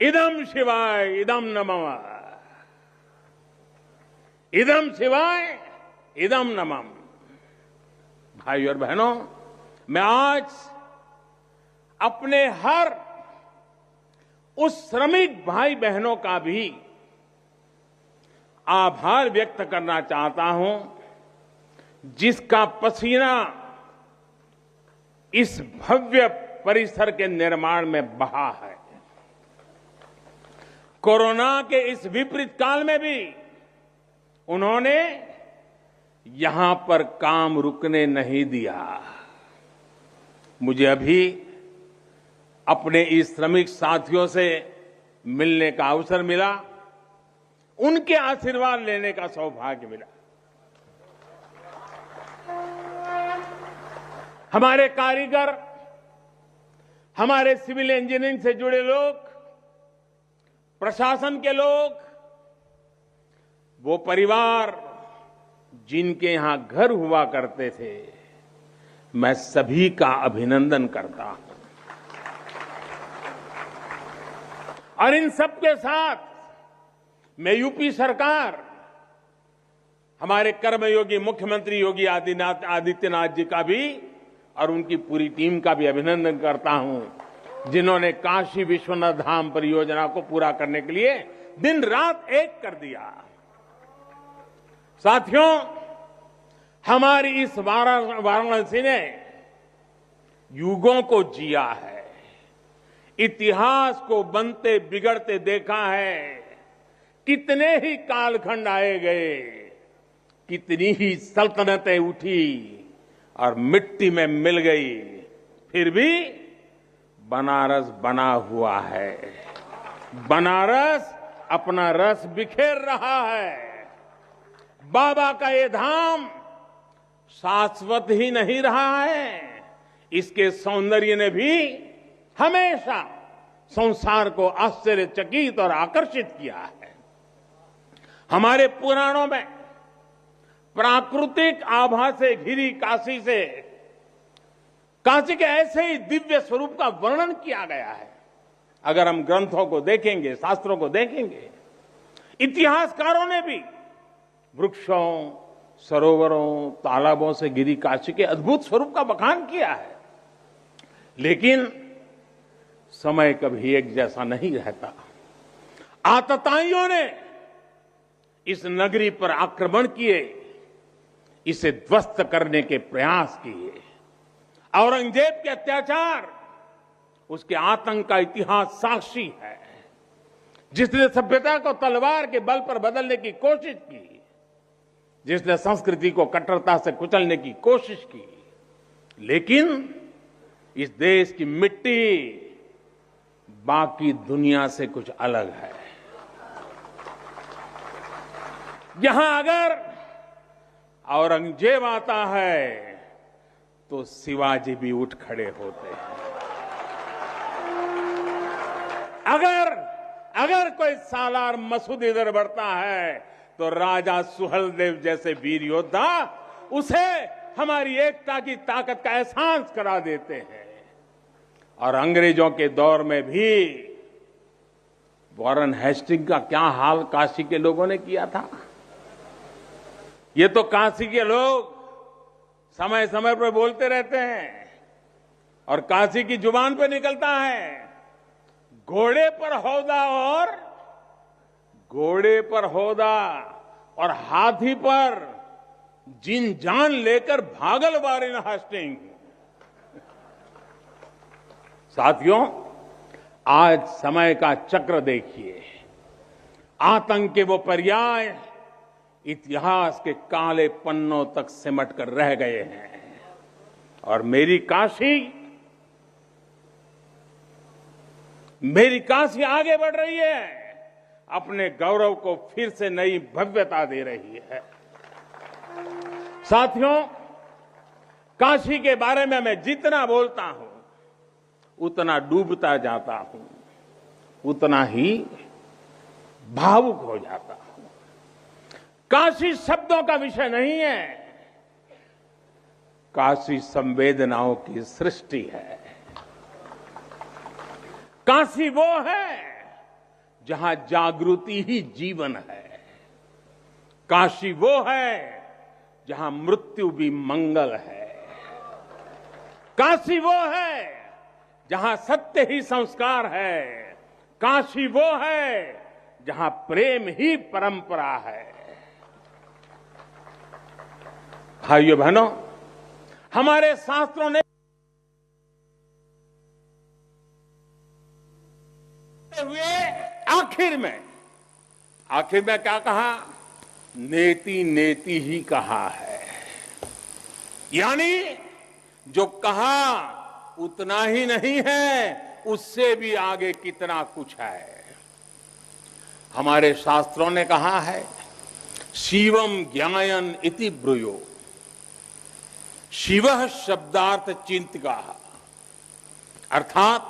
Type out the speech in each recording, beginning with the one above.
इदम शिवाय इदम नमः, इदम शिवाय इदम नमः। भाई और बहनों, मैं आज अपने हर उस श्रमिक भाई बहनों का भी आभार व्यक्त करना चाहता हूं जिसका पसीना इस भव्य परिसर के निर्माण में बहा है। कोरोना के इस विपरीत काल में भी उन्होंने यहां पर काम रुकने नहीं दिया। मुझे अभी अपने इस श्रमिक साथियों से मिलने का अवसर मिला, उनके आशीर्वाद लेने का सौभाग्य मिला। हमारे कारीगर, हमारे सिविल इंजीनियरिंग से जुड़े लोग, प्रशासन के लोग, वो परिवार जिनके यहां घर हुआ करते थे, मैं सभी का अभिनंदन करता हूं। और इन सबके साथ मैं यूपी सरकार, हमारे कर्मयोगी मुख्यमंत्री योगी आदित्यनाथ जी का भी और उनकी पूरी टीम का भी अभिनंदन करता हूं, जिन्होंने काशी विश्वनाथ धाम परियोजना को पूरा करने के लिए दिन रात एक कर दिया। साथियों, हमारी इस वाराणसी ने युगों को जिया है, इतिहास को बनते बिगड़ते देखा है। कितने ही कालखंड आए गए, कितनी ही सल्तनतें उठी और मिट्टी में मिल गई, फिर भी बनारस बना हुआ है। बनारस अपना रस बिखेर रहा है। बाबा का ये धाम शाश्वत ही नहीं रहा है, इसके सौंदर्य ने भी हमेशा संसार को आश्चर्यचकित और आकर्षित किया है। हमारे पुराणों में प्राकृतिक आभा से घिरी काशी से, काशी के ऐसे ही दिव्य स्वरूप का वर्णन किया गया है। अगर हम ग्रंथों को देखेंगे, शास्त्रों को देखेंगे, इतिहासकारों ने भी वृक्षों, सरोवरों, तालाबों से घिरी काशी के अद्भुत स्वरूप का बखान किया है। लेकिन समय कभी एक जैसा नहीं रहता। आतताइयों ने इस नगरी पर आक्रमण किए, इसे ध्वस्त करने के प्रयास किए। औरंगजेब के अत्याचार, उसके आतंक का इतिहास साक्षी है, जिसने सभ्यता को तलवार के बल पर बदलने की कोशिश की, जिसने संस्कृति को कट्टरता से कुचलने की कोशिश की। लेकिन इस देश की मिट्टी बाकी दुनिया से कुछ अलग है। यहां अगर औरंगजेब आता है तो शिवाजी भी उठ खड़े होते हैं। अगर कोई सालार मसूद इधर बढ़ता है तो राजा सुहेलदेव जैसे वीर योद्धा उसे हमारी एकता की ताकत का एहसास करा देते हैं। और अंग्रेजों के दौर में भी वॉरेन हेस्टिंग का क्या हाल काशी के लोगों ने किया था। ये तो काशी के लोग समय समय पर बोलते रहते हैं और काशी की जुबान पे निकलता है, घोड़े पर होदा और हाथी पर जिन जान लेकर भागल वॉरेन हेस्टिंग। साथियों, आज समय का चक्र देखिए। आतंक के वो पर्याय इतिहास के काले पन्नों तक सिमट कर रह गए हैं और मेरी काशी आगे बढ़ रही है, अपने गौरव को फिर से नई भव्यता दे रही है। साथियों, काशी के बारे में मैं जितना बोलता हूं उतना डूबता जाता हूं, उतना ही भावुक हो जाता हूं। काशी शब्दों का विषय नहीं है, काशी संवेदनाओं की सृष्टि है। काशी वो है जहां जागृति ही जीवन है। काशी वो है जहां मृत्यु भी मंगल है। काशी वो है जहां सत्य ही संस्कार है। काशी वो है जहां प्रेम ही परंपरा है। भाइयों बहनों, हमारे शास्त्रों ने हुए आखिर में क्या कहा? नेति नेति ही कहा है। यानी जो कहा उतना ही नहीं है, उससे भी आगे कितना कुछ है। हमारे शास्त्रों ने कहा है, शिवम ज्ञायन इति ब्रूयो, शिवः शब्दार्थ चिंतका, अर्थात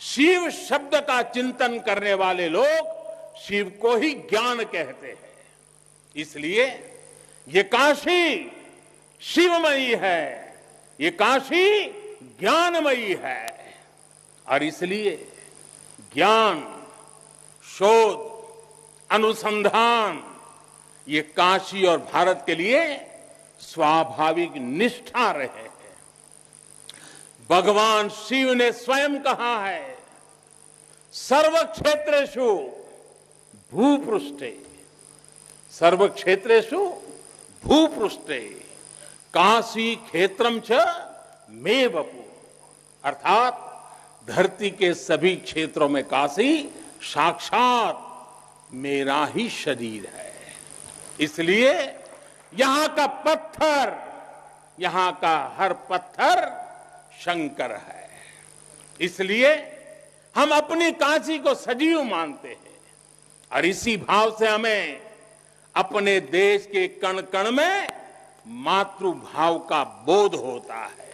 शिव शब्द का चिंतन करने वाले लोग शिव को ही ज्ञान कहते हैं। इसलिए ये काशी शिवमयी है, ये काशी ज्ञानमयी है। और इसलिए ज्ञान, शोध, अनुसंधान ये काशी और भारत के लिए स्वाभाविक निष्ठा रहे हैं। भगवान शिव ने स्वयं कहा है, सर्व क्षेत्रेषु भूपृष्ठे, सर्व क्षेत्रेषु भूपृष्ठे काशी क्षेत्रम च मे वपु, अर्थात धरती के सभी क्षेत्रों में काशी साक्षात मेरा ही शरीर है। इसलिए यहां का पत्थर, यहां का हर पत्थर शंकर है। इसलिए हम अपनी काशी को सजीव मानते हैं और इसी भाव से हमें अपने देश के कण कण में मातृभाव का बोध होता है।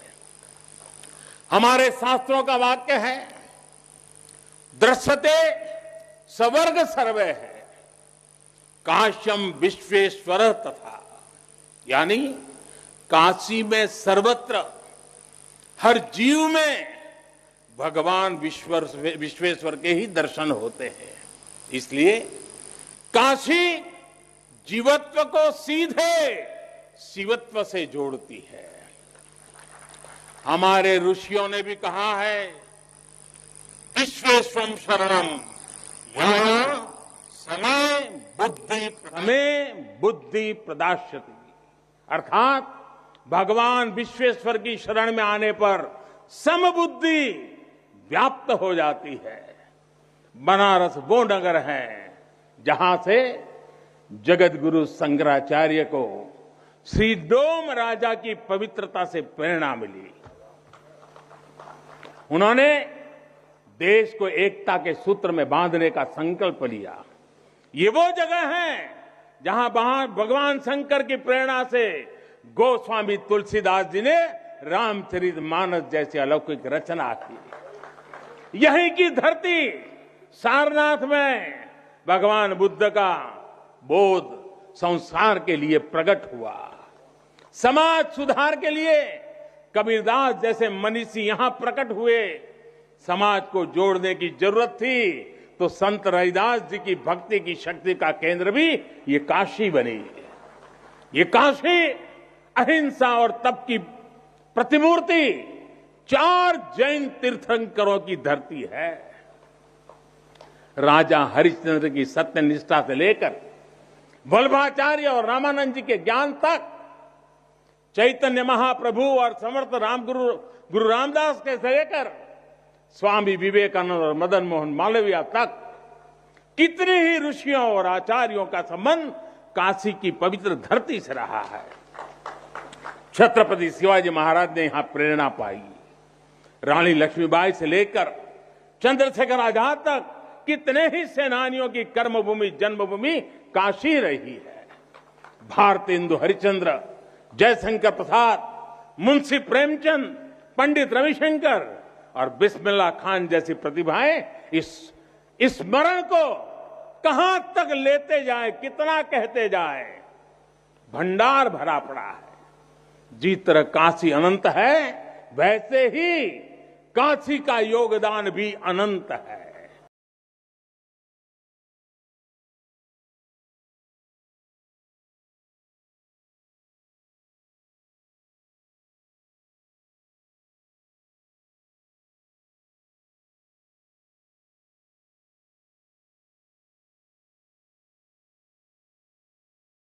हमारे शास्त्रों का वाक्य है, दृश्यते स्वर्ग सर्वे है, काश्यम विश्वेश्वर तथा, यानी काशी में सर्वत्र हर जीव में भगवान विश्वेश्वर के ही दर्शन होते हैं। इसलिए काशी जीवत्व को सीधे शिवत्व से जोड़ती है। हमारे ऋषियों ने भी कहा है, विश्वेश्वरम शरणम यः समय बुद्धि प्रदास्यति, अर्थात भगवान विश्वेश्वर की शरण में आने पर समबुद्धि व्याप्त हो जाती है। बनारस वो नगर है जहां से जगत गुरु शंकराचार्य को श्री डोम राजा की पवित्रता से प्रेरणा मिली। उन्होंने देश को एकता के सूत्र में बांधने का संकल्प लिया। ये वो जगह है जहां भगवान शंकर की प्रेरणा से गोस्वामी तुलसीदास जी ने रामचरितमानस जैसी अलौकिक रचना की। यहीं की धरती सारनाथ में भगवान बुद्ध का बोध संसार के लिए प्रकट हुआ। समाज सुधार के लिए कबीरदास जैसे मनीषी यहां प्रकट हुए। समाज को जोड़ने की जरूरत थी तो संत रविदास जी की भक्ति की शक्ति का केंद्र भी ये काशी बनी। ये काशी अहिंसा और तप की प्रतिमूर्ति 4 जैन तीर्थंकरों की धरती है। राजा हरिश्चंद्र की सत्यनिष्ठा से लेकर वल्लभाचार्य और रामानंद जी के ज्ञान तक, चैतन्य महाप्रभु और समर्थ गुरु रामदास के से लेकर स्वामी विवेकानंद और मदन मोहन मालवीय तक कितने ही ऋषियों और आचार्यों का संबंध काशी की पवित्र धरती से रहा है। छत्रपति शिवाजी महाराज ने यहां प्रेरणा पाई। रानी लक्ष्मीबाई से लेकर चंद्रशेखर आजाद तक कितने ही सेनानियों की कर्मभूमि जन्मभूमि काशी रही है। भारतेंदु हरिश्चंद्र, जयशंकर प्रसाद, मुंशी प्रेमचंद, पंडित रविशंकर और बिस्मिल्लाह खान जैसी प्रतिभाएं इस स्मरण को कहां तक लेते जाए, कितना कहते जाए, भंडार भरा पड़ा है। जिस तरह काशी अनंत है, वैसे ही काशी का योगदान भी अनंत है।